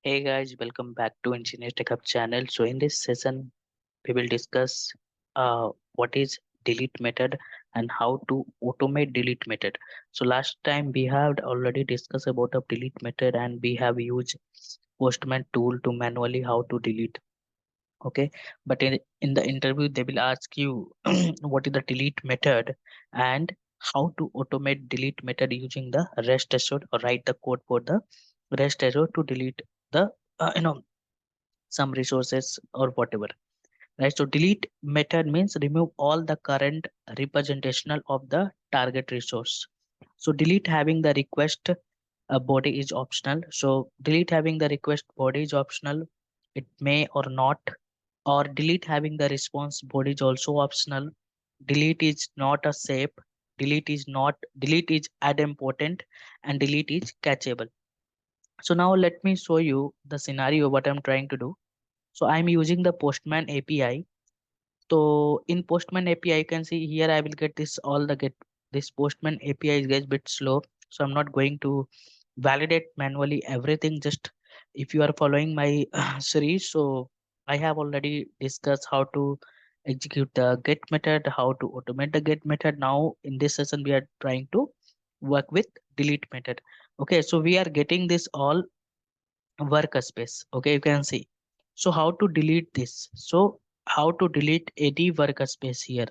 Hey guys, welcome back to Engineer Tech Hub channel. So in this session, we will discuss what is delete method and how to automate delete method. So last time we have already discussed about a delete method and we have used Postman tool to manually how to delete. Okay, but in the interview they will ask you what is the delete method and how to automate delete method using the rest assured or write the code for the rest assured to delete the some resources or whatever, right? So delete method means remove all the current representational of the target resource. So delete having the request body is optional. So delete having the request body is optional, it may or not. Or delete having the response body is also optional. Delete is not a shape, delete is add important, and delete is catchable. So now let me show you the scenario what I'm trying to do. So I'm using the Postman API. So in Postman API, you can see here I will get this all the get this Postman API is gets bit slow. So I'm not going to validate manually everything. Just if you are following my series, so I have already discussed how to execute the get method, how to automate the get method. Now in this session, we are trying to work with delete method. Okay, so we are getting this all workspace. Okay, you can see. So how to delete this? So how to delete any workspace here?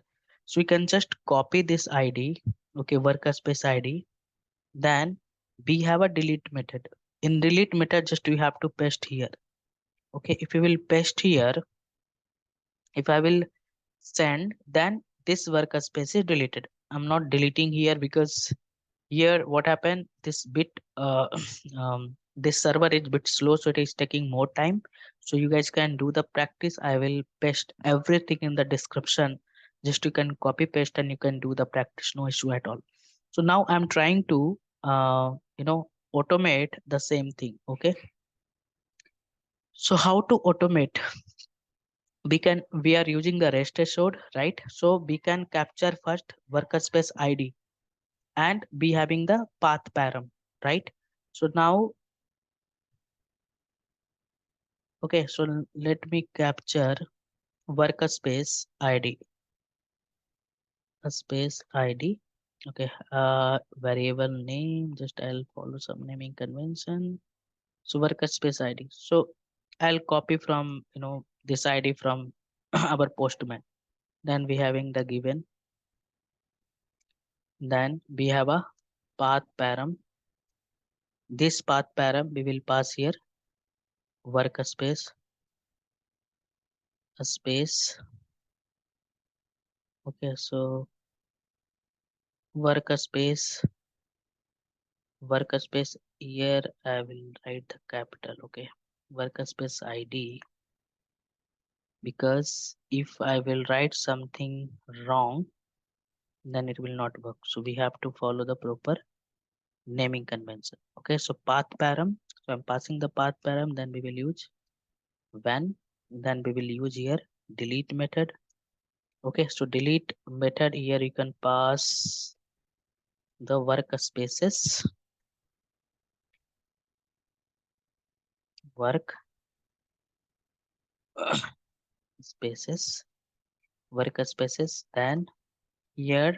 So you can just copy this ID, okay, workspace ID. Then we have a delete method. In delete method, just we have to paste here. Okay, if you will paste here, if I will send, then this workspace is deleted. I'm not deleting here because here what happened, this bit this server is bit slow, so it is taking more time. So you guys can do the practice. I will paste everything in the description, just you can copy paste and you can do the practice, no issue at all. So now I'm trying to automate the same thing. Okay, so how to automate? We are using the rest assured, right? So we can capture first workspace ID and be having the path param, right? So now, okay, so let me capture workspace id, a space id. Okay, variable name, just I'll follow some naming convention. So workspace id, so I'll copy from this id from our postman. Then we having the given, then we have a path param. This path param we will pass here workspace, a space. Okay, so workspace, workspace here I will write the capital. Okay, workspace id, because if I will write something wrong, then it will not work. So we have to follow the proper naming convention. Okay, so path param, so I'm passing the path param, then we will use when, then we will use here delete method. Okay, so delete method here you can pass the workspaces, work spaces, workspaces. Then here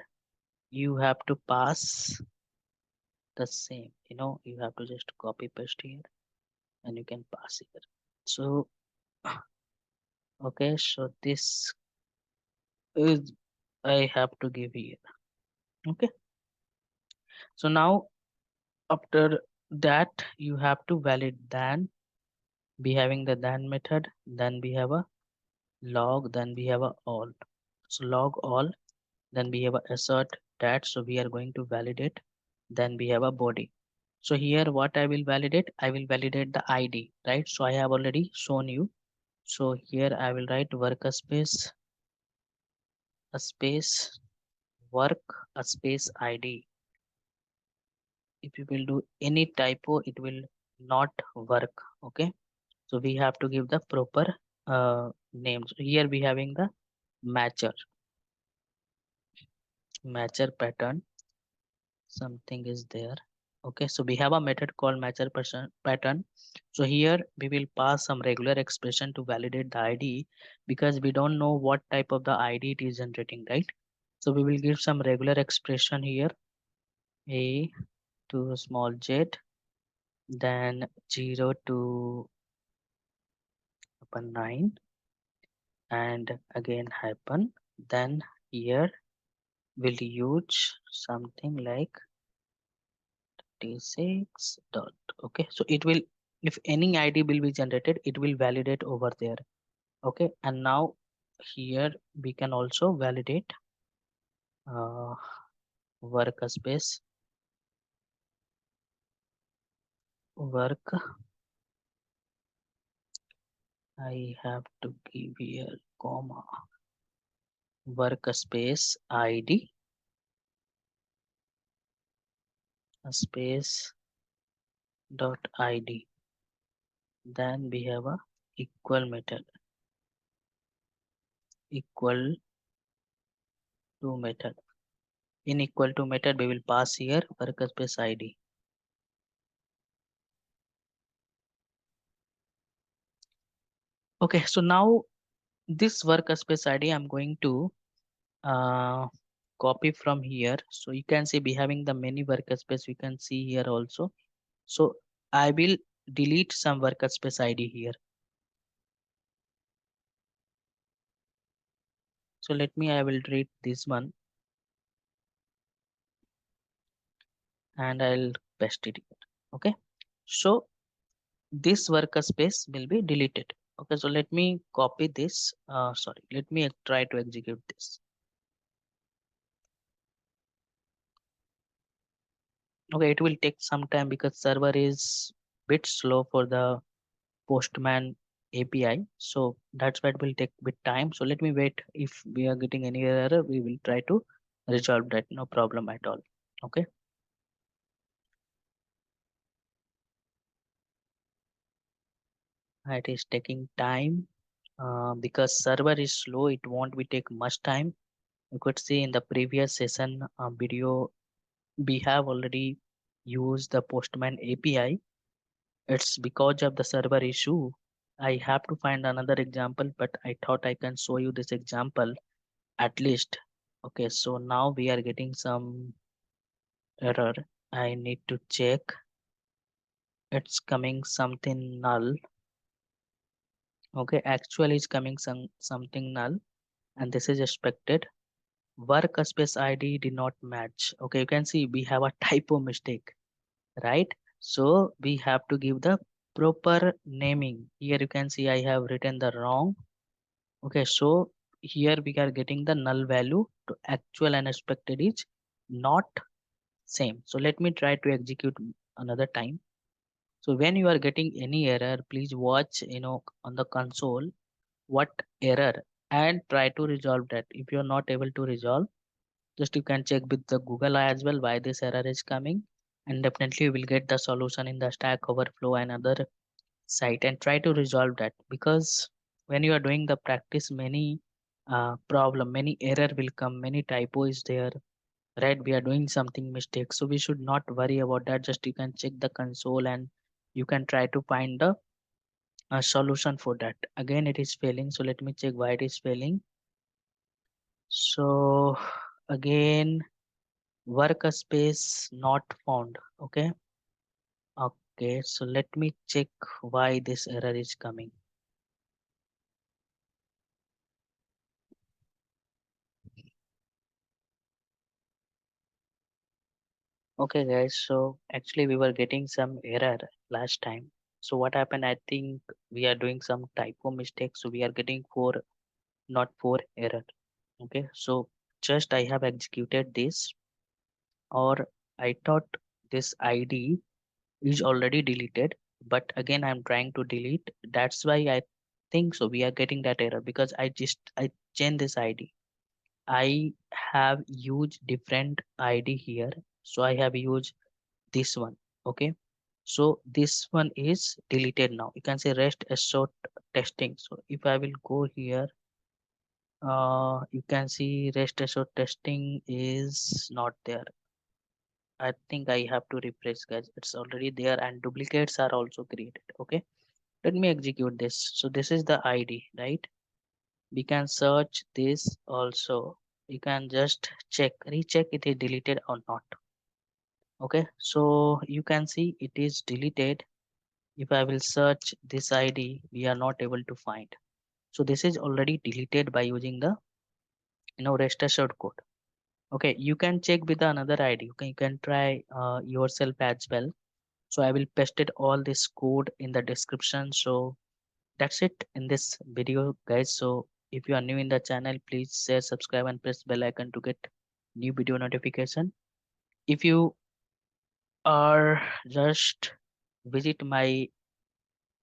you have to pass the same, you have to just copy paste here and you can pass here. So okay, so this is I have to give here. Okay, so now after that you have to valid, then be having the then method, then we have a log, then we have a all. So log all, then we have a assert that, so we are going to validate, then we have a body. So here what I will validate, I will validate the id, right? So I have already shown you. So here I will write workspace, a space, work, a space id. If you will do any typo, it will not work. Okay, so we have to give the proper names. Here we having the matcher, matcher pattern, something is there. Okay, so we have a method called matcher pattern. So here we will pass some regular expression to validate the ID because we don't know what type of the ID it is generating, right? So we will give some regular expression here, a to small z, then 0 to upon 9, and again hyphen. Then here we'll use something like t6 dot. Okay, so it will, if any ID will be generated, it will validate over there. Okay, and now here we can also validate uh, workspace work. I have to give here comma workspace ID space dot ID. Then we have a equal method, equal to method. In equal to method we will pass here workspace ID. Okay, so now this workspace ID I'm going to uh, copy from here. So you can see we having the many workspace, you can see here also. So I will delete some workspace ID here. So let me, I will delete this one and I'll paste it here. Okay, so this workspace will be deleted. Okay, so let me copy this. Sorry, let me try to execute this. Okay, it will take some time because server is bit slow for the Postman API. So that's why it will take bit time. So let me wait. If we are getting any error, we will try to resolve that. No problem at all. Okay. It is taking time because server is slow. It won't be take much time. You could see in the previous session video, we have already used the Postman API. It's because of the server issue. I have to find another example, but I thought I can show you this example at least. Okay, so now we are getting some error. I need to check. It's coming something null. Okay, actually it's coming something null, and this is expected. Workspace ID did not match. Okay, you can see we have a typo mistake, right? So we have to give the proper naming. Here you can see I have written the wrong. Okay, so here we are getting the null value to actual and expected is not same. So let me try to execute another time. So when you are getting any error, please watch, on the console what error and try to resolve that. If you are not able to resolve, just you can check with the Google as well why this error is coming, and definitely you will get the solution in the Stack Overflow and other site and try to resolve that. Because when you are doing the practice, many many error will come, many typo is there, right? We are doing something mistake, so we should not worry about that. Just you can check the console and you can try to find the solution for that. Again it is failing, so let me check why it is failing. So again, workspace not found. Okay, so let me check why this error is coming. Okay guys, so actually we were getting some error last time. So what happened, I think we are doing some typo mistake, so we are getting 4, not 4 error. Okay, so just I have executed this, or I thought this ID is already deleted, but again I'm trying to delete. That's why I think so we are getting that error, because I changed this ID. I have used different ID here, so I have used this one. Okay, so this one is deleted now. You can say rest assured testing. So if I will go here, you can see rest assured testing is not there. I think I have to refresh, guys. It's already there and duplicates are also created. Okay, let me execute this. So this is the ID, right? We can search this also. You can just check, recheck it is deleted or not. Okay, so you can see it is deleted. If I will search this ID, we are not able to find. So this is already deleted by using the rest assured code. Okay, you can check with another ID. You can try yourself as well. So I will paste it all this code in the description. So that's it in this video, guys. So if you are new in the channel, please share, subscribe, and press bell icon to get new video notification. If you are just visit my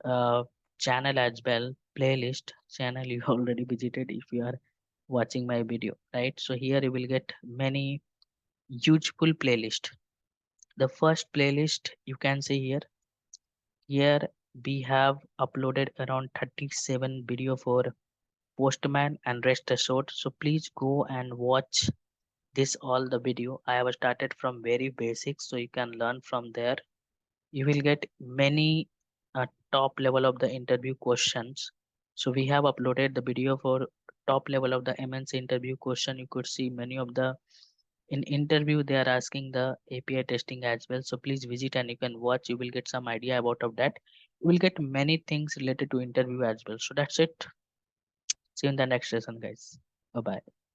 uh, channel as well, playlist channel you already visited if you are watching my video, right? So here you will get many useful playlist. The first playlist you can see here. Here we have uploaded around 37 video for Postman and Rest Assured. So please go and watch this all the video. I have started from very basic, so you can learn from there. You will get many top level of the interview questions. So we have uploaded the video for top level of the MNC interview question. You could see many of the in interview they are asking the API testing as well. So please visit and you can watch. You will get some idea about of that. You will get many things related to interview as well. So that's it. See you in the next session, guys. Bye bye.